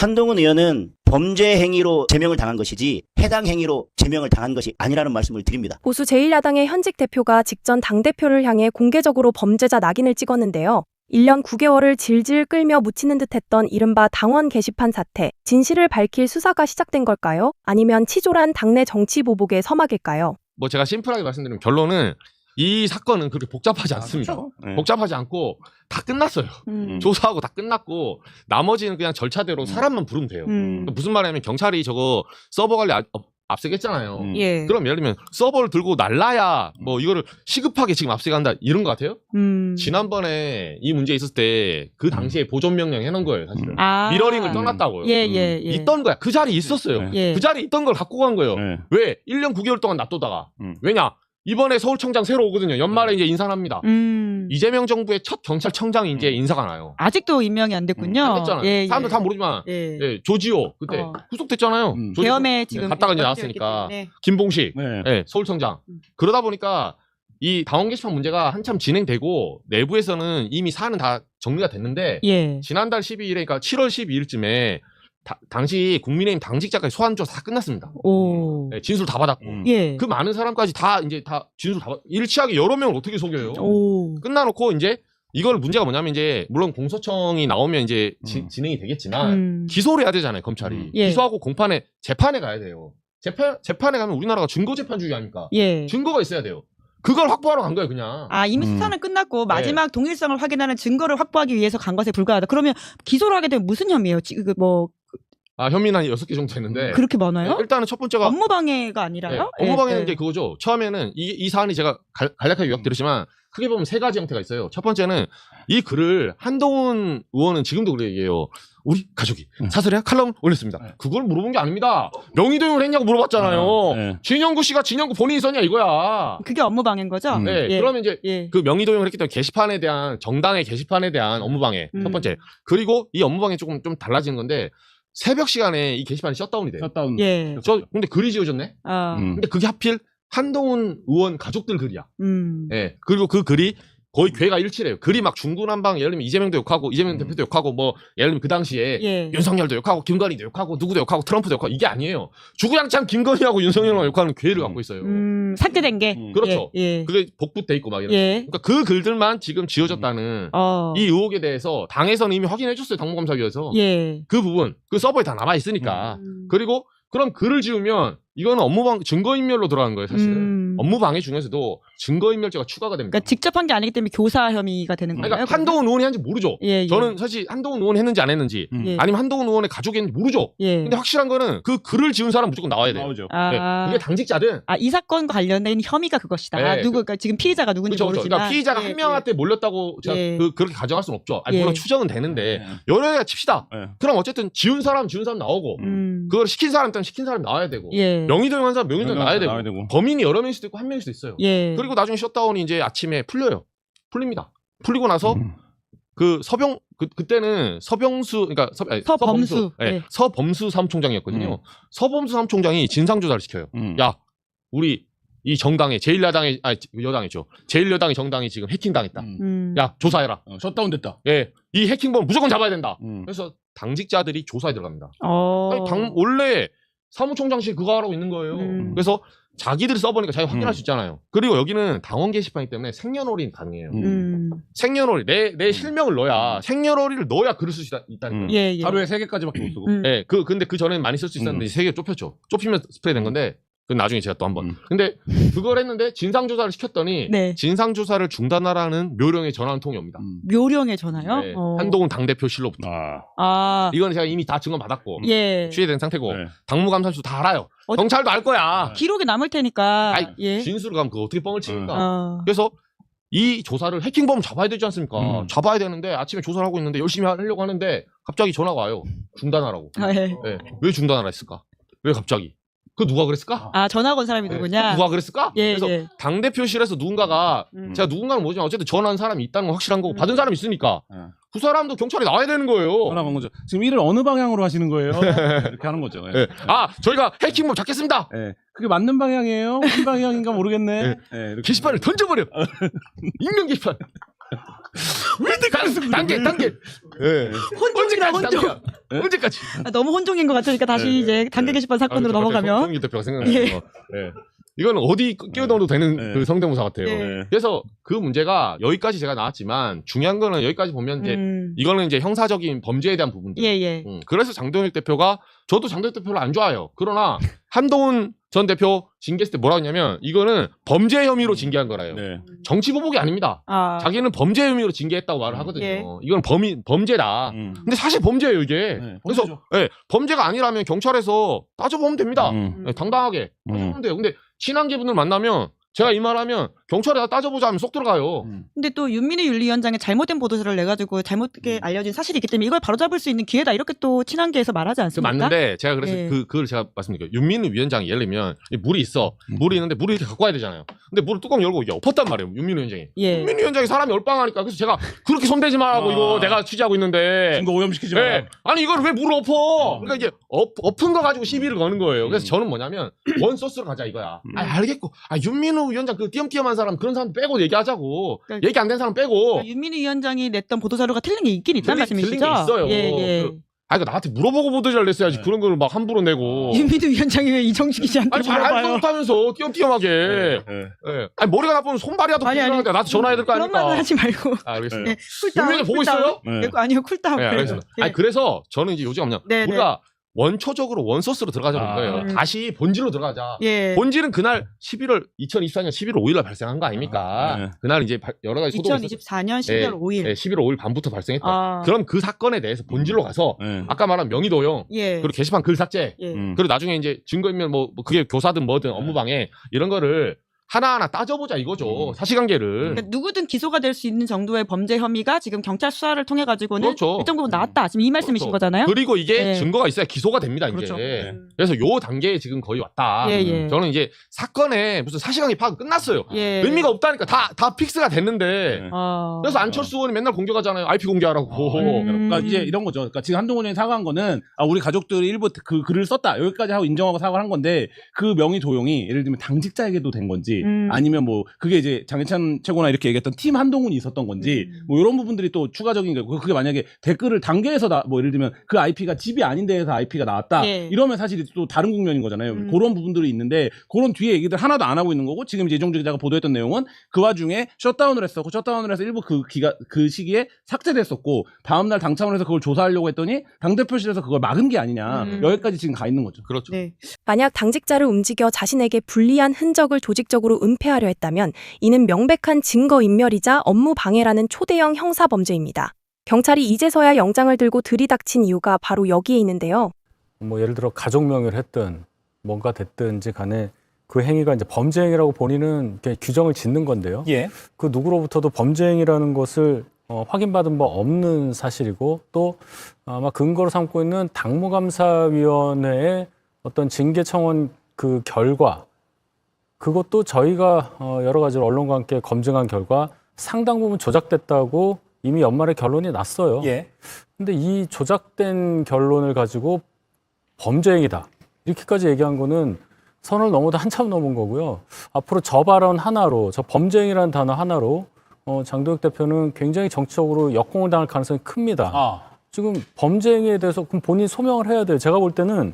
한동훈 의원은 범죄 행위로 제명을 당한 것이지 해당 행위로 제명을 당한 것이 아니라는 말씀을 드립니다. 보수 제1야당의 현직 대표가 직전 당대표를 향해 공개적으로 범죄자 낙인을 찍었는데요. 1년 9개월을 질질 끌며 묻히는 듯했던 이른바 당원 게시판 사태, 진실을 밝힐 수사가 시작된 걸까요? 아니면 치졸한 당내 정치 보복의 서막일까요? 뭐 제가 심플하게 말씀드리면 결론은 이 사건은 그렇게 복잡하지 않습니다. 그렇죠. 네. 복잡하지 않고 다 끝났어요. 조사하고 다 끝났고 나머지는 그냥 절차대로 사람만 부르면 돼요. 그러니까 무슨 말이냐면 경찰이 저거 서버 관리 앞세겠잖아요. 예. 그럼 예를 들면 서버를 들고 날라야 뭐 이거를 시급하게 지금 앞세간다 이런 거 같아요? 지난번에 이 문제 있었을 때 그 당시에 보존 명령 해놓은 거예요, 사실은. 아. 미러링을 떠났다고요. 예, 예, 예. 있던 거야. 그 자리에 있었어요. 예. 그 자리에 있던 걸 갖고 간 거예요. 네. 왜? 1년 9개월 동안 놔두다가. 왜냐? 이번에 서울청장 새로 오거든요. 연말에 이제 인사합니다. 이재명 정부의 첫 경찰청장이 이제 인사가 나요. 아직도 임명이 안 됐군요. 안 됐잖아요. 예, 사람들 예. 다 모르지만 예. 예, 조지호 그때 구속됐잖아요. 조지호. 계엄에 지금 갔다가 이제 연결되기 나왔으니까. 때문에. 김봉식 네. 예, 서울청장. 그러다 보니까 이 당원 게시판 문제가 한참 진행되고 내부에서는 이미 사안은 다 정리가 됐는데 예. 지난달 12일에 그러니까 7월 12일쯤에 당시 국민의힘 당직자까지 소환 조사 다 끝났습니다. 오. 예, 진술 다 받았고 예. 그 많은 사람까지 다 이제 다 진술 다 일치하게 여러 명을 어떻게 속여요? 오. 끝나놓고 이제 이걸 문제가 뭐냐면 이제 물론 공소청이 나오면 이제 진행이 되겠지만 기소를 해야 되잖아요, 검찰이. 예. 기소하고 공판에 재판에 가야 돼요. 재판에 가면 우리나라가 증거 재판주의 아닙니까? 예. 증거가 있어야 돼요. 그걸 확보하러 간 거예요, 그냥. 아, 이미 수사는 끝났고 마지막 동일성을 확인하는 증거를 확보하기 위해서 간 것에 불과하다. 그러면 기소를 하게 되면 무슨 혐의예요? 지금 뭐 혐의는 한 6개 정도 됐는데. 그렇게 많아요? 일단은 첫 번째가 업무방해가 아니라요? 네, 업무방해는 예, 이제 그거죠. 처음에는 이 사안이 제가 간략하게 요약드렸지만 크게 보면 세 가지 형태가 있어요. 첫 번째는 이 글을 한동훈 의원은 지금도 그래 얘기해요. 우리 가족이 사설이야 칼럼 올렸습니다. 그걸 물어본 게 아닙니다. 명의도용을 했냐고 물어봤잖아요. 네. 진영구 씨가 진영구 본인이 썼냐 이거야. 그게 업무방해인 거죠? 네, 예. 그러면 이제 예. 그 명의도용을 했기 때문에 게시판에 대한 정당의 게시판에 대한 업무방해 첫 번째. 그리고 이 업무방해 조금 좀 달라지는 건데 새벽 시간에 이 게시판이 셧다운이 돼요. 셧다운. 예. 근데 글이 지워졌네. 아. 근데 그게 하필 한동훈 의원 가족들 글이야. 음. 예. 그리고 그 글이 거의 괴가 일치래요. 글이 막 중구난방 예를 들면 이재명도 욕하고 이재명 대표도 욕하고 뭐 예를 들면 그 당시에 예. 윤석열도 욕하고 김건희도 욕하고 누구도 욕하고 트럼프도 욕하고 이게 아니에요. 주구장창 김건희하고 윤석열만 욕하는 괴를 갖고 있어요. 삭제된 게. 그렇죠. 예. 예. 그게 복붙돼 있고 막 이런. 예. 그러니까 그 글들만 지금 지워졌다는 이 의혹에 대해서 당에서는 이미 확인해 줬어요. 당무감사위에서. 예. 그 부분 그 서버에 다 남아 있으니까. 그리고 그럼 글을 지우면 이거는 증거인멸로 들어가는 거예요, 사실은. 업무방해 중에서도 증거인멸죄가 추가가 됩니다. 그러니까 직접 한 게 아니기 때문에 교사 혐의가 되는 건가요? 그러니까 한동훈 의원이 한지 모르죠. 예, 예. 저는 사실 한동훈 의원이 했는지 안 했는지 예. 아니면 한동훈 의원의 가족이 했는지 모르죠. 예. 근데 확실한 거는 그 글을 지운 사람 무조건 나와야 돼요. 나오죠. 아. 네. 그게 당직자든 이 사건과 관련된 혐의가 그것이다. 네. 그러니까 지금 피의자가 누군지 그렇죠. 모르지만. 그러니까 피의자가 예, 한 명한테 몰렸다고 제가 예. 그렇게 가정할 수는 없죠. 예. 물론 추정은 되는데 예. 여러 개가 칩시다. 예. 그럼 어쨌든 지운 사람 나오고 그걸 시킨 사람 때문에 시킨 사람이 나와야 되고 예. 명의도용 한 사람 명의도용 나와야 되고 나와야 되고. 범인이 여러 명일 수도 있고 한 명일 수도 있어요. 예. 그리고 나중에 셧다운이 이제 아침에 풀립니다. 풀리고 나서 그 그때는 서병수 그러니까 서범수. 예, 예. 서범수 사무총장이었거든요. 서범수 사무총장이 진상 조사를 시켜요. 야, 우리 이 정당의 제1야당의 여당이죠. 제1여당의 정당이 지금 해킹당했다. 야, 조사해라. 셧다운 됐다. 예, 이 해킹범 무조건 잡아야 된다. 그래서 당직자들이 조사에 들어갑니다. 아니, 원래 사무총장실 그거 하라고 있는 거예요. 그래서 자기들이 써보니까 자기가 확인할 수 있잖아요. 그리고 여기는 당원 게시판이기 때문에 생년월일이 가능해요. 생년월일, 내 실명을 넣어야, 생년월일을 넣어야 글을 쓸 수 있다는 거예요. 예, 예. 하루에 3개까지밖에 못 쓰고. 예, 근데 그 전에는 많이 쓸 수 있었는데 3개 좁혔죠. 좁히면 스프레이 된 건데, 그 나중에 제가 또 한 번. 근데 그걸 했는데 진상조사를 시켰더니, 네. 진상조사를 중단하라는 묘령의 전화 한 통이 옵니다. 묘령의 전화요? 네, 한동훈 당대표실로부터. 이거는 제가 이미 다 증거 받았고, 예. 취재된 상태고, 네. 당무감사실도 다 알아요. 경찰도 알 거야. 기록에 남을 테니까. 아이, 예. 진술을 가면 그거 어떻게 뻥을 치니까. 그래서 이 조사를 해킹범 잡아야 되지 않습니까? 잡아야 되는데 아침에 조사를 하고 있는데 열심히 하려고 하는데 갑자기 전화가 와요. 중단하라고. 예. 네. 왜 중단하라 했을까? 왜 갑자기? 그 누가 그랬을까? 전화 건 사람이 누구냐? 누가 그랬을까? 예, 그래서 예. 당대표실에서 누군가가 제가 누군가는 모르지만 어쨌든 전화한 사람이 있다는 건 확실한 거고 받은 사람이 있으니까 그 사람도 경찰에 나와야 되는 거예요. 전화간 거죠. 지금 일을 어느 방향으로 하시는 거예요? 이렇게 하는 거죠. 예. 예. 저희가 해킹범 잡겠습니다. 예. 그게 맞는 방향이에요? 무슨 방향인가 모르겠네. 예. 예, 이렇게. 게시판을 던져버려. 익명 게시판. 단계. 예. 혼종이라 혼종. 언제까지? 너무 혼종인 것 같으니까 다시 이제 단계 게시판 사건으로 넘어가면. 송영길 대표가 생각나요. 예. 이거는 어디 끼어넣어도 되는 그 성대모사 같아요. 예. 그래서 그 문제가 여기까지 제가 나왔지만 중요한 거는 여기까지 보면 이제 이거는 이제 형사적인 범죄에 대한 부분들. 예. 그래서 장동혁 대표가 저도 장동혁 대표를 안 좋아해요. 그러나 한동훈 전 대표 징계했을 때 뭐라고 했냐면 이거는 범죄 혐의로 징계한 거라요. 네. 정치 보복이 아닙니다. 자기는 자기는 범죄 혐의로 징계했다고 말을 하거든요. 예. 이건 범죄다. 근데 사실 범죄예요 이게. 네, 그래서 범죄죠. 범죄가 아니라면 경찰에서 따져보면 됩니다. 음. 당당하게 따져보면 돼요. 근데 친한계 분을 만나면 제가 이 말하면 경찰에다 따져보자 하면 쏙 들어가요. 근데 또 윤민희 윤리위원장의 잘못된 보도서를 내가지고 잘못되게 알려진 사실이 있기 때문에 이걸 바로잡을 수 있는 기회다 이렇게 또 친한계에서 말하지 그 않습니까? 맞는데 제가 그래서 예. 그걸 제가 말씀드릴게요. 윤민희 위원장이 예를 들면 물이 있어. 물이 있는데 물을 이렇게 갖고 와야 되잖아요. 근데 물을 뚜껑 열고 엎었단 말이에요. 윤민희 위원장이. 예. 윤민희 위원장이 사람이 얼빵하니까 그래서 제가 그렇게 손대지 말라고 이거 내가 취재하고 있는데 증거 오염시키지 마. 예. 아니 이걸 왜 물을 엎어? 그러니까 이제 엎은 거 가지고 시비를 거는 거예요. 그래서 저는 뭐냐면 원소스로 가자 이거야. 알겠고. 윤민우 위원장 그 띄엄띄엄한 사람 그런 사람 빼고 얘기하자고. 그러니까 얘기 안 된 사람 빼고. 윤민희 위원장이 냈던 보도자료가 틀린 게 있긴 있다는 틀린 말씀이시죠? 게 있어요. 예. 그러니까 나한테 물어보고 보도자를 냈어야지. 네. 그런 걸 막 함부로 내고. 윤민희 위원장이 왜 이정식 씨한테 아니 잘 알지도 물어봐요? 못하면서 띄엄띄엄하게. 예. 아니 머리가 나쁘면 손발이라도 아니, 부러는데 나한테 전화해야 될 거 그런 말은 아닙니까? 하지 말고. 알겠습니다. 네. 쿨다운. 윤민이 보고 있어요? 네. 아니요, 쿨다운. 네, 알겠습니다. 예. 아니 그래서 저는 이제 요지가 뭐냐. 네, 우리가 원초적으로 원소스로 들어가자는 아. 거예요. 다시 본질로 들어가자. 예. 본질은 그날 2024년 11월 5일날 발생한 거 아닙니까? 네. 그날 이제 여러 가지 소동이 2024년 12월 5일. 네, 11월 5일 밤부터 발생했다. 아. 그럼 그 사건에 대해서 본질로 가서 네. 아까 말한 명의 도용 예. 그리고 게시판 글 삭제 예. 그리고 나중에 이제 증거인멸 뭐 그게 교사든 뭐든 업무방해 이런 거를 하나하나 따져보자 이거죠. 사실관계를. 그러니까 누구든 기소가 될 수 있는 정도의 범죄 혐의가 지금 경찰 수사를 통해 가지고는 그렇죠. 일정 부분 나왔다. 지금 이 말씀이신 그렇죠. 거잖아요. 그리고 이게 네. 증거가 있어야 기소가 됩니다. 이제. 그렇죠. 네. 그래서 요 단계에 지금 거의 왔다. 예. 저는 이제 사건에 무슨 사실관계 파악 끝났어요. 예. 의미가 없다니까 다 픽스가 됐는데. 네. 그래서 안철수 의원이 맨날 공격하잖아요. IP 공개하라고. 그러니까 이제 이런 거죠. 그러니까 지금 한동훈 의원이 사과한 거는 우리 가족들이 일부 그 글을 썼다 여기까지 하고 인정하고 사과를 한 건데 그 명의 도용이 예를 들면 당직자에게도 된 건지 아니면 뭐 그게 이제 장해찬 최고나 이렇게 얘기했던 팀 한동훈이 있었던 건지 뭐 이런 부분들이 또 추가적인 거고 그게 만약에 댓글을 단계에서 뭐 예를 들면 그 IP가 집이 아닌 데에서 IP가 나왔다 예. 이러면 사실 또 다른 국면인 거잖아요. 그런 부분들이 있는데 그런 뒤에 얘기들 하나도 안 하고 있는 거고 지금 이제 이종주 기자가 보도했던 내용은 그 와중에 셧다운을 했었고 셧다운을 해서 일부 그 시기에 삭제됐었고 다음날 당 차원에서 그걸 조사하려고 했더니 당대표실에서 그걸 막은 게 아니냐 여기까지 지금 가 있는 거죠. 그렇죠. 네. 만약 당직자를 움직여 자신에게 불리한 흔적을 조직적으로 은폐하려 했다면 이는 명백한 증거인멸이자 업무 방해라는 초대형 형사범죄입니다. 경찰이 이제서야 영장을 들고 들이닥친 이유가 바로 여기에 있는데요. 뭐 예를 들어 가족 명의를 했든 뭔가 됐든지 간에 그 행위가 이제 범죄 행위라고 본인은 이렇게 규정을 짓는 건데요. 예. 그 누구로부터도 범죄 행위라는 것을 확인받은 바 없는 사실이고 또 아마 근거로 삼고 있는 당무감사위원회의 어떤 징계 청원 그 결과 그것도 저희가 여러 가지 언론과 함께 검증한 결과 상당 부분 조작됐다고 이미 연말에 결론이 났어요. 예. 근데 이 조작된 결론을 가지고 범죄 행위다. 이렇게까지 얘기한 거는 선을 넘어도 한참 넘은 거고요. 앞으로 저 발언 하나로, 저 범죄 행위라는 단어 하나로 장동혁 대표는 굉장히 정치적으로 역공을 당할 가능성이 큽니다. 지금 범죄 행위에 대해서 그럼 본인이 소명을 해야 돼요. 제가 볼 때는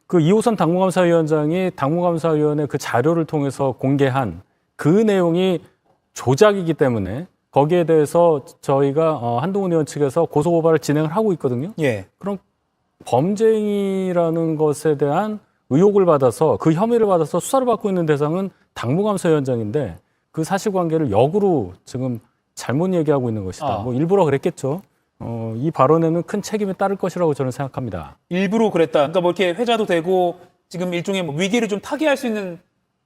그 이호선 당무감사위원장이 당무감사위원회 그 자료를 통해서 공개한 그 내용이 조작이기 때문에 거기에 대해서 저희가 한동훈 의원 측에서 고소고발을 진행을 하고 있거든요. 예. 그럼 범죄 행위라는 것에 대한 의혹을 받아서 그 혐의를 받아서 수사를 받고 있는 대상은 당무감사위원장인데 그 사실관계를 역으로 지금 잘못 얘기하고 있는 것이다. 뭐 일부러 그랬겠죠. 이 발언에는 큰 책임이 따를 것이라고 저는 생각합니다. 일부러 그랬다. 그러니까 뭐 이렇게 회자도 되고 지금 일종의 뭐 위기를 좀 타개할 수 있는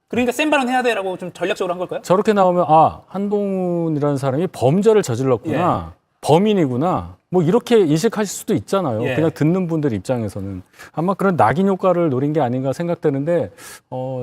그러니까 센 발언 해야 돼라고 좀 전략적으로 한 걸까요? 저렇게 나오면 한동훈이라는 사람이 범죄를 저질렀구나. 범인이구나. 뭐 이렇게 인식하실 수도 있잖아요. 예. 그냥 듣는 분들 입장에서는. 아마 그런 낙인 효과를 노린 게 아닌가 생각되는데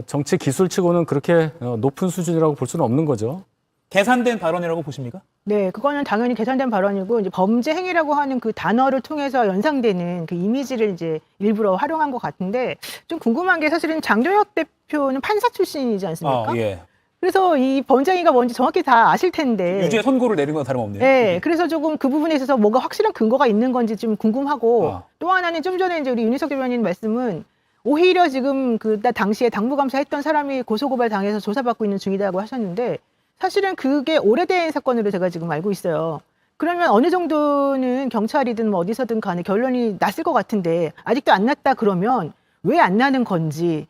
정치 기술치고는 그렇게 높은 수준이라고 볼 수는 없는 거죠. 계산된 발언이라고 보십니까? 네, 그거는 당연히 계산된 발언이고 이제 범죄 행위라고 하는 그 단어를 통해서 연상되는 그 이미지를 이제 일부러 활용한 것 같은데 좀 궁금한 게 사실은 장동혁 대표는 판사 출신이지 않습니까? 예. 그래서 이 범죄행위가 뭔지 정확히 다 아실 텐데. 유죄 선고를 내린 건 다름없네요. 네, 그래서 조금 그 부분에 있어서 뭔가 확실한 근거가 있는 건지 좀 궁금하고 또 하나는 좀 전에 이제 우리 윤희석 대변인 말씀은 오히려 지금 그 당시에 당무감사했던 사람이 고소고발 당해서 조사받고 있는 중이다고 하셨는데 사실은 그게 오래된 사건으로 제가 지금 알고 있어요. 그러면 어느 정도는 경찰이든 뭐 어디서든 간에 결론이 났을 것 같은데 아직도 안 났다 그러면 왜 안 나는 건지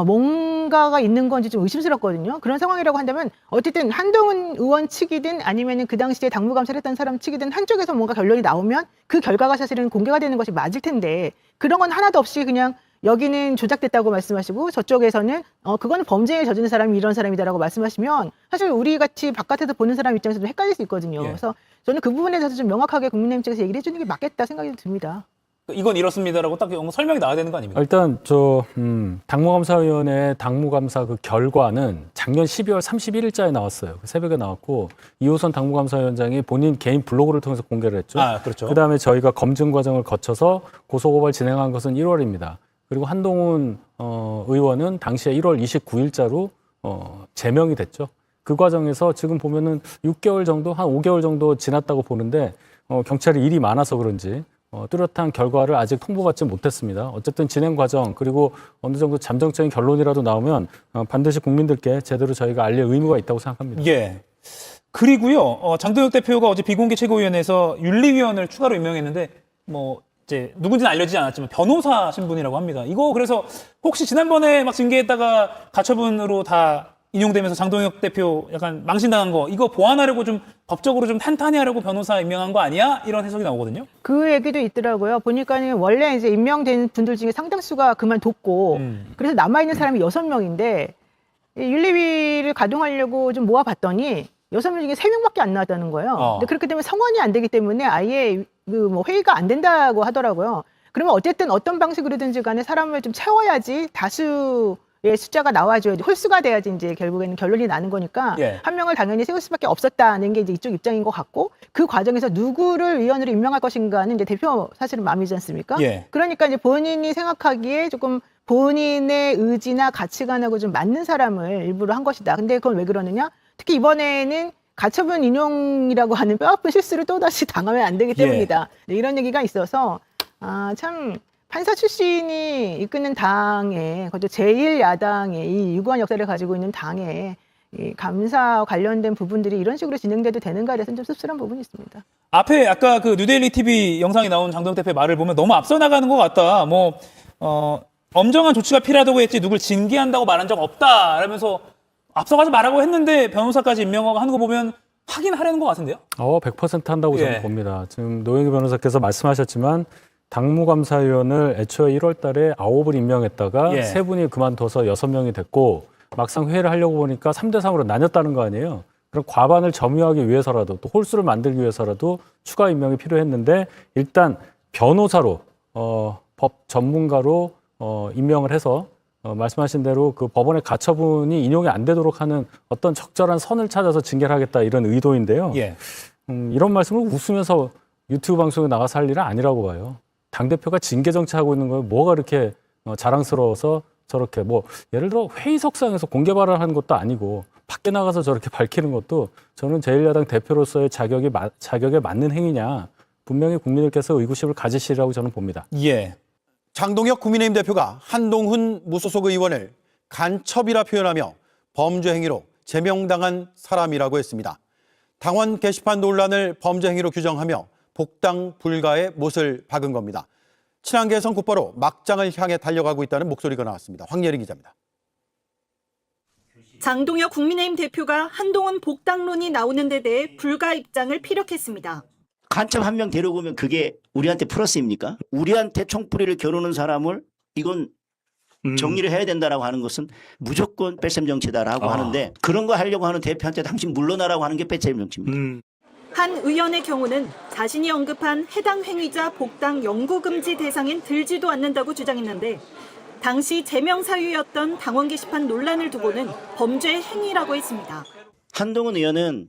뭔가가 있는 건지 좀 의심스럽거든요. 그런 상황이라고 한다면 어쨌든 한동훈 의원 측이든 아니면 그 당시에 당무감사를 했던 사람 측이든 한쪽에서 뭔가 결론이 나오면 그 결과가 사실은 공개가 되는 것이 맞을 텐데 그런 건 하나도 없이 그냥 여기는 조작됐다고 말씀하시고 저쪽에서는 그거는 범죄에 저지른 사람이 이런 사람이다라고 말씀하시면 사실 우리 같이 바깥에서 보는 사람 입장에서 좀 헷갈릴 수 있거든요. 예. 그래서 저는 그 부분에 대해서 좀 명확하게 국민의힘 측에서 얘기를 해주는 게 맞겠다 생각이 듭니다. 이건 이렇습니다라고 딱 설명이 나와야 되는 거 아닙니까? 일단 당무감사위원회 당무감사 그 결과는 작년 12월 31일자에 나왔어요. 새벽에 나왔고 이호선 당무감사위원장이 본인 개인 블로그를 통해서 공개를 했죠. 그렇죠. 그다음에 저희가 검증 과정을 거쳐서 고소고발 진행한 것은 1월입니다. 그리고 한동훈 의원은 당시에 1월 29일자로 제명이 됐죠. 그 과정에서 지금 보면은 6개월 정도, 한 5개월 정도 지났다고 보는데 경찰이 일이 많아서 그런지 뚜렷한 결과를 아직 통보받지 못했습니다. 어쨌든 진행 과정 그리고 어느 정도 잠정적인 결론이라도 나오면 반드시 국민들께 제대로 저희가 알릴 의무가 있다고 생각합니다. 예. 그리고요, 장동혁 대표가 어제 비공개 최고위원회에서 윤리위원을 추가로 임명했는데 뭐 이제 누군지는 알려지지 않았지만 변호사 신분이라고 합니다. 이거 그래서 혹시 지난번에 막 징계했다가 가처분으로 다 인용되면서 장동혁 대표 약간 망신당한 거 이거 보완하려고 좀 법적으로 좀 탄탄히 하려고 변호사 임명한 거 아니야? 이런 해석이 나오거든요. 그 얘기도 있더라고요. 보니까는 원래 이제 임명된 분들 중에 상당수가 그만뒀고 그래서 남아있는 사람이 6명인데 윤리위를 가동하려고 좀 모아봤더니 6명 중에 3명밖에 안 나왔다는 거예요. 근데 그렇기 때문에 성원이 안 되기 때문에 아예 그 뭐 회의가 안 된다고 하더라고요. 그러면 어쨌든 어떤 방식으로든지 간에 사람을 좀 채워야지 다수의 숫자가 나와줘야 돼. 홀수가 돼야지 이제 결국에는 결론이 나는 거니까 한 명을 당연히 세울 수밖에 없었다는 게 이제 이쪽 입장인 것 같고 그 과정에서 누구를 위원으로 임명할 것인가는 이제 대표 사실은 마음이지 않습니까? 그러니까 이제 본인이 생각하기에 조금 본인의 의지나 가치관하고 좀 맞는 사람을 일부러 한 것이다. 근데 그건 왜 그러느냐? 특히 이번에는 가처분 인용이라고 하는 뼈아픈 실수를 또다시 당하면 안 되기 때문이다. 네, 이런 얘기가 있어서 참 판사 출신이 이끄는 당에 그것도 제1야당의 이 유구한 역사를 가지고 있는 당에 이 감사 관련된 부분들이 이런 식으로 진행돼도 되는가에 대해서는 좀 씁쓸한 부분이 있습니다. 앞에 아까 그 뉴데일리 TV 영상이 나온 장동혁 대표의 말을 보면 너무 앞서 나가는 것 같다. 뭐 엄정한 조치가 필요하다고 했지 누굴 징계한다고 말한 적 없다. 라면서 앞서가지 말라고 했는데 변호사까지 임명하고 하는 거 보면 하긴 하려는 것 같은데요? 100% 한다고 저는 봅니다. 지금 노영희 변호사께서 말씀하셨지만 당무감사위원을 애초에 1월 달에 9을 임명했다가 3분이 그만둬서 6명이 됐고 막상 회의를 하려고 보니까 3대3으로 나뉘었다는 거 아니에요. 그럼 과반을 점유하기 위해서라도 또 홀수를 만들기 위해서라도 추가 임명이 필요했는데 일단 변호사로 법 전문가로 임명을 해서 말씀하신 대로 그 법원의 가처분이 인용이 안 되도록 하는 어떤 적절한 선을 찾아서 징계를 하겠다 이런 의도인데요. 이런 말씀을 웃으면서 유튜브 방송에 나가서 할 일은 아니라고 봐요. 당대표가 징계 정치하고 있는 거에 뭐가 그렇게 자랑스러워서 저렇게 뭐 예를 들어 회의석상에서 공개 발언하는 것도 아니고 밖에 나가서 저렇게 밝히는 것도 저는 제1야당 대표로서의 자격에 맞는 행위냐 분명히 국민들께서 의구심을 가지시리라고 저는 봅니다. 장동혁 국민의힘 대표가 한동훈 무소속 의원을 간첩이라 표현하며 범죄 행위로 제명당한 사람이라고 했습니다. 당원 게시판 논란을 범죄 행위로 규정하며 복당 불가의 못을 박은 겁니다. 친한계에선 곧바로 막장을 향해 달려가고 있다는 목소리가 나왔습니다. 황예린 기자입니다. 장동혁 국민의힘 대표가 한동훈 복당론이 나오는 데 대해 불가 입장을 피력했습니다. 간첩 한 명 데려오면 그게 우리한테 플러스입니까? 우리한테 총뿌리를 겨누는 사람을 이건 정리를 해야 된다라고 하는 것은 무조건 뺄셈 정치다라고 하는데 그런 거 하려고 하는 대표한테 당신 물러나라고 하는 게 뺄셈 정치입니다. 한 의원의 경우는 자신이 언급한 해당 행위자 복당 영구금지 대상엔 들지도 않는다고 주장했는데 당시 제명 사유였던 당원 게시판 논란을 두고는 범죄 행위라고 했습니다. 한동훈 의원은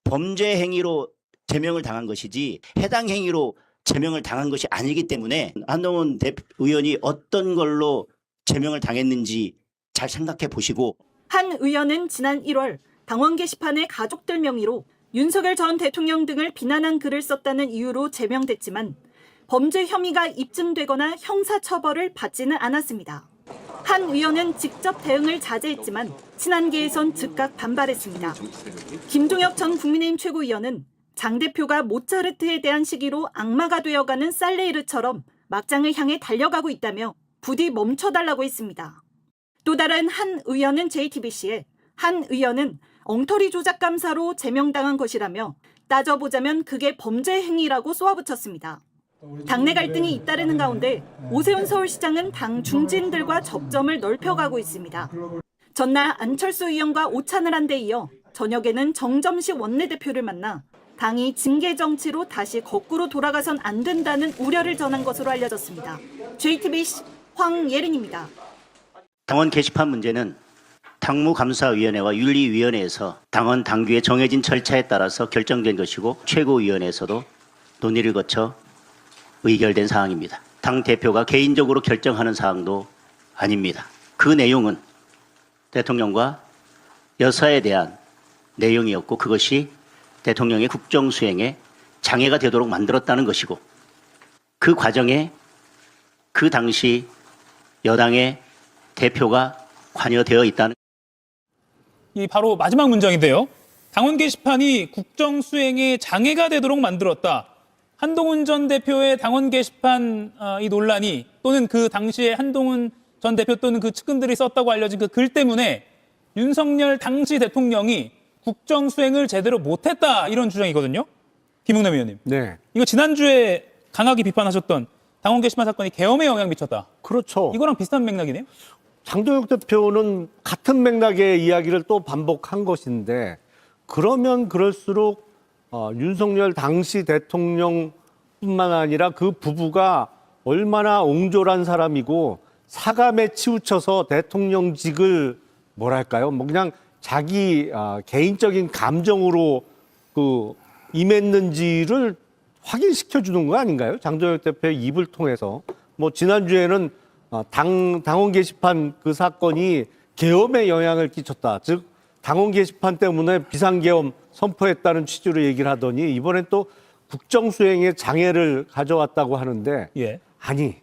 범죄 행위로 제명을 당한 것이지 해당 행위로 제명을 당한 것이 아니기 때문에 한동훈 의원이 어떤 걸로 제명을 당했는지 잘 생각해 보시고 한 의원은 지난 1월 당원 게시판에 가족들 명의로 윤석열 전 대통령 등을 비난한 글을 썼다는 이유로 제명됐지만 범죄 혐의가 입증되거나 형사처벌을 받지는 않았습니다. 한 의원은 직접 대응을 자제했지만 친한계에선 즉각 반발했습니다. 김종혁 전 국민의힘 최고위원은 장 대표가 모차르트에 대한 시기로 악마가 되어가는 살레이르처럼 막장을 향해 달려가고 있다며 부디 멈춰달라고 했습니다. 또 다른 한 의원은 JTBC에 한 의원은 엉터리 조작 감사로 제명당한 것이라며 따져보자면 그게 범죄 행위라고 쏘아붙였습니다. 당내 갈등이 잇따르는 가운데 오세훈 서울시장은 당 중진들과 접점을 넓혀가고 있습니다. 전날 안철수 의원과 오찬을 한 데 이어 저녁에는 정점식 원내대표를 만나 당이 징계 정치로 다시 거꾸로 돌아가선 안 된다는 우려를 전한 것으로 알려졌습니다. JTBC 황예린입니다. 당원 게시판 문제는 당무감사위원회와 윤리위원회에서 당원 당규에 정해진 절차에 따라서 결정된 것이고 최고위원회에서도 논의를 거쳐 의결된 사항입니다. 당 대표가 개인적으로 결정하는 사항도 아닙니다. 그 내용은 대통령과 여사에 대한 내용이었고 그것이 대통령의 국정수행에 장애가 되도록 만들었다는 것이고 그 과정에 그 당시 여당의 대표가 관여되어 있다는 이 바로 마지막 문장인데요. 당원 게시판이 국정 수행에 장애가 되도록 만들었다. 한동훈 전 대표의 당원 게시판 이 논란이 또는 그 당시에 한동훈 전 대표 또는 그 측근들이 썼다고 알려진 그 글 때문에 윤석열 당시 대통령이 국정 수행을 제대로 못했다 이런 주장이거든요. 김웅남 의원님. 네. 이거 지난주에 강하게 비판하셨던 당원 게시판 사건이 계엄에 영향 미쳤다. 그렇죠. 이거랑 비슷한 맥락이네요. 장동혁 대표는 같은 맥락의 이야기를 또 반복한 것인데 그러면 그럴수록 윤석열 당시 대통령뿐만 아니라 그 부부가 얼마나 옹졸한 사람이고 사감에 치우쳐서 대통령직을 뭐랄까요? 뭐 그냥 자기 개인적인 감정으로 임했는지를 확인시켜 주는 거 아닌가요? 장동혁 대표의 입을 통해서. 뭐 지난주에는 당원 게시판 그 사건이 계엄에 영향을 끼쳤다. 즉 당원 게시판 때문에 비상계엄 선포했다는 취지로 얘기를 하더니 이번엔 또 국정수행에 장애를 가져왔다고 하는데 예. 아니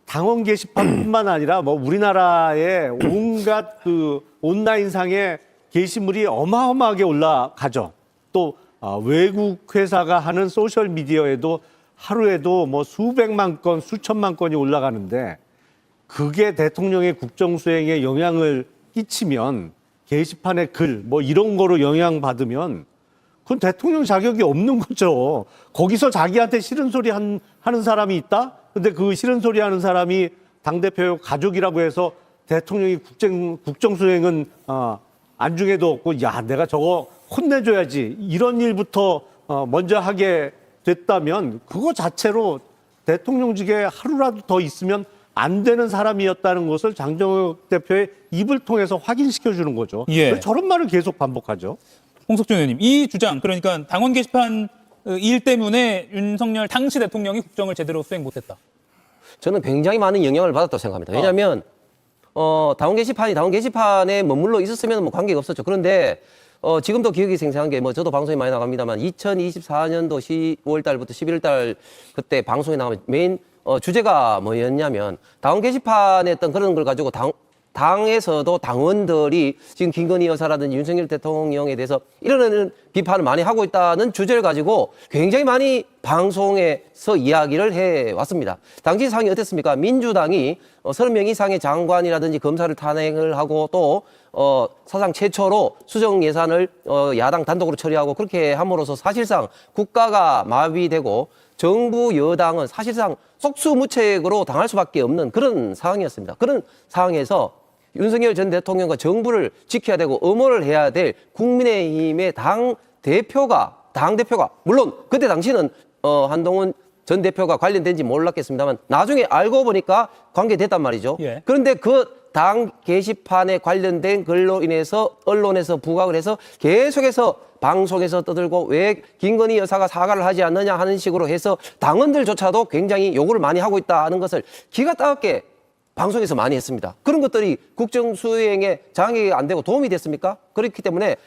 당원 게시판뿐만 아니라 뭐 우리나라의 온갖 그 온라인상의 게시물이 어마어마하게 올라가죠. 또 외국 회사가 하는 소셜 미디어에도 하루에도 뭐 수백만 건, 수천만 건이 올라가는데 그게 대통령의 국정수행에 영향을 끼치면 게시판의 글, 뭐 이런 거로 영향받으면 그건 대통령 자격이 없는 거죠. 거기서 자기한테 싫은 소리 하는 사람이 있다? 근데 그 싫은 소리 하는 사람이 당대표 가족이라고 해서 대통령이 국정수행은 안중에도 없고 야, 내가 저거 혼내줘야지. 이런 일부터 먼저 하게 됐다면 그거 자체로 대통령직에 하루라도 더 있으면 안 되는 사람이었다는 것을 장동혁 대표의 입을 통해서 확인시켜 주는 거죠. 예. 왜 저런 말을 계속 반복하죠? 홍석준 의원님, 이 주장, 그러니까 당원 게시판 일 때문에 윤석열 당시 대통령이 국정을 제대로 수행 못했다. 저는 굉장히 많은 영향을 받았다고 생각합니다. 왜냐하면 당원 게시판에 머물러 있었으면 뭐 관계가 없었죠. 그런데 지금도 기억이 생생한 게 뭐 저도 방송에 많이 나갑니다만 2024년도 10월 달부터 11월 달 그때 방송에 나가면 메인 주제가 뭐였냐면 당원 게시판에 했던 그런 걸 가지고 당에서도 당원들이 지금 김건희 여사라든지 윤석열 대통령에 대해서 이런 비판을 많이 하고 있다는 주제를 가지고 굉장히 많이 방송에서 이야기를 해왔습니다. 당시 상황이 어땠습니까? 민주당이 30명 이상의 장관이라든지 검사를 탄핵을 하고 또 사상 최초로 수정 예산을 야당 단독으로 처리하고 그렇게 함으로써 사실상 국가가 마비되고 정부 여당은 사실상 속수무책으로 당할 수밖에 없는 그런 상황이었습니다. 그런 상황에서 윤석열 전 대통령과 정부를 지켜야 되고 엄호를 해야 될 국민의힘의 당대표가 물론 그때 당시는 한동훈 전 대표가 관련된지 몰랐겠습니다만 나중에 알고 보니까 관계됐단 말이죠. 예. 그런데 그 당 게시판에 관련된 글로 인해서 언론에서 부각을 해서 계속해서 방송에서 떠들고 왜 김건희 여사가 사과를 하지 않느냐 하는 식으로 해서 당원들조차도 굉장히 요구를 많이 하고 있다는 것을 기가 따갑게 방송에서 많이 했습니다. 그런 것들이 국정 수행에 장애가 안 되고 도움이 됐습니까? 그렇기 때문에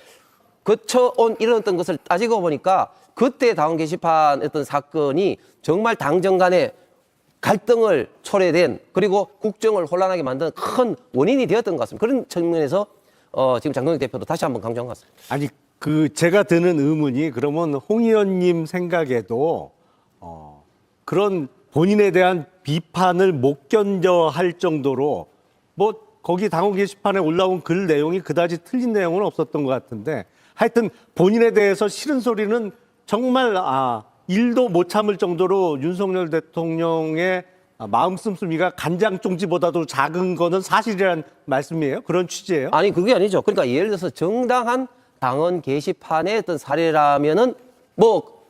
거쳐온 이런 어떤 것을 따지고 보니까 그때 당원 게시판 어떤 사건이 정말 당정 간의 갈등을 초래된 그리고 국정을 혼란하게 만든 큰 원인이 되었던 것 같습니다. 그런 측면에서 지금 장동혁 대표도 다시 한번 강조한 것 같습니다. 아니 제가 드는 의문이 그러면 홍 의원님 생각에도 그런 본인에 대한 비판을 못 견뎌 할 정도로 뭐 거기 당원 게시판에 올라온 글 내용이 그다지 틀린 내용은 없었던 것 같은데 하여튼 본인에 대해서 싫은 소리는 정말 일도 못 참을 정도로 윤석열 대통령의 마음 씀씀이가 간장 종지보다도 작은 거는 사실이란 말씀이에요? 그런 취지예요? 아니 그게 아니죠. 그러니까 예를 들어서 정당한 당원 게시판의 어떤 사례라면은 뭐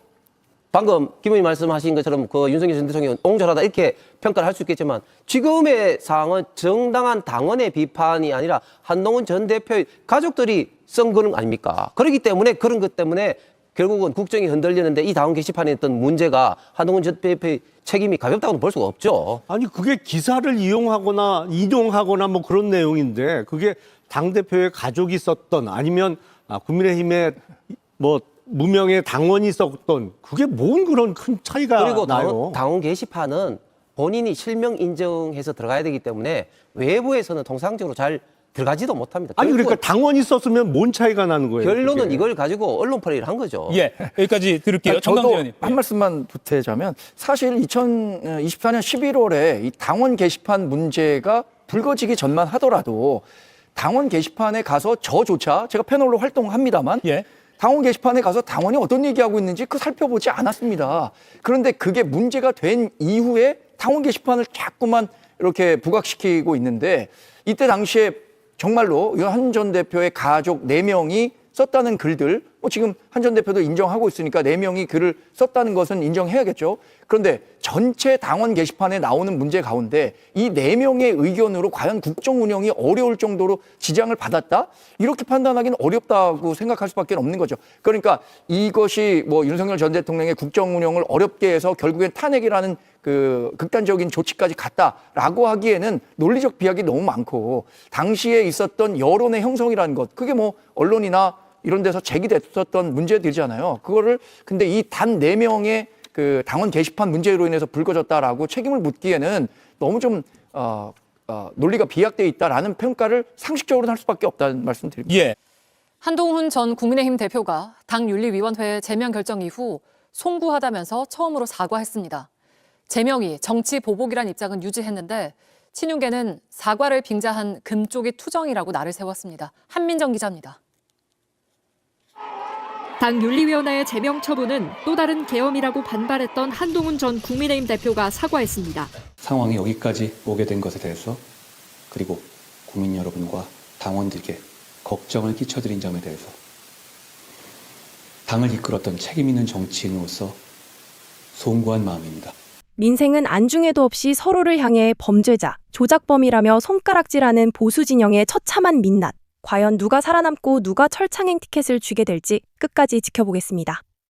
방금 김 의원님 말씀하신 것처럼 그 윤석열 전 대통령이 옹졸하다 이렇게 평가를 할 수 있겠지만 지금의 상황은 정당한 당원의 비판이 아니라 한동훈 전 대표의 가족들이 쓴 거는 아닙니까? 그렇기 때문에 그런 것 때문에 결국은 국정이 흔들리는데 이 당원 게시판에 있던 문제가 한동훈 전 대표의 책임이 가볍다고는 볼 수가 없죠. 아니 그게 기사를 이용하거나 인용하거나 뭐 그런 내용인데 그게 당대표의 가족이 썼던 아니면 국민의힘의 뭐 무명의 당원이 썼던 그게 뭔 그런 큰 차이가 그리고 나요. 당원 게시판은 본인이 실명 인정해서 들어가야 되기 때문에 외부에서는 통상적으로 잘 들어가지도 못합니다. 아니 그러니까 당원이 썼으면 뭔 차이가 나는 거예요? 결론은 그게. 이걸 가지고 언론 플레이를 한 거죠. 예, 여기까지 들을게요. 저도 정강재 한 말씀만 보태자면 사실 2024년 11월에 이 당원 게시판 문제가 불거지기 전만 하더라도 당원 게시판에 가서 저조차 제가 패널로 활동합니다만 예. 당원 게시판에 가서 당원이 어떤 얘기하고 있는지 그 살펴보지 않았습니다. 그런데 그게 문제가 된 이후에 당원 게시판을 자꾸만 이렇게 부각시키고 있는데 이때 당시에 정말로 한 전 대표의 가족 4명이 썼다는 글들, 지금 한 전 대표도 인정하고 있으니까 4명이 글을 썼다는 것은 인정해야겠죠. 그런데 전체 당원 게시판에 나오는 문제 가운데 이 4명의 의견으로 과연 국정 운영이 어려울 정도로 지장을 받았다? 이렇게 판단하기는 어렵다고 생각할 수밖에 없는 거죠. 그러니까 이것이 뭐 윤석열 전 대통령의 국정 운영을 어렵게 해서 결국엔 탄핵이라는 그 극단적인 조치까지 갔다라고 하기에는 논리적 비약이 너무 많고 당시에 있었던 여론의 형성이라는 것, 그게 뭐 언론이나 이런 데서 제기됐었던 문제들이잖아요. 그거를 근데 이 단 4명의 그 당원 게시판 문제로 인해서 불거졌다라고 책임을 묻기에는 너무 좀 논리가 비약되어 있다라는 평가를 상식적으로 할 수밖에 없다는 말씀드립니다. 예. 한동훈 전 국민의힘 대표가 당윤리위원회 제명 결정 이후 송구하다면서 처음으로 사과했습니다. 제명이 정치 보복이란 입장은 유지했는데 친윤계는 사과를 빙자한 금쪽이 투정이라고 날을 세웠습니다. 한민정 기자입니다. 당 윤리위원회의 제명 처분은 또 다른 계엄이라고 반발했던 한동훈 전 국민의힘 대표가 사과했습니다. 상황이 여기까지 오게 된 것에 대해서 그리고 국민 여러분과 당원들께 걱정을 끼쳐드린 점에 대해서 당을 이끌었던 책임 있는 정치인으로서 송구한 마음입니다. 민생은 안중에도 없이 서로를 향해 범죄자, 조작범이라며 손가락질하는 보수 진영의 처참한 민낯. 과연 누가 살아남고 누가 철창행 티켓을 쥐게 될지 끝까지 지켜보겠습니다.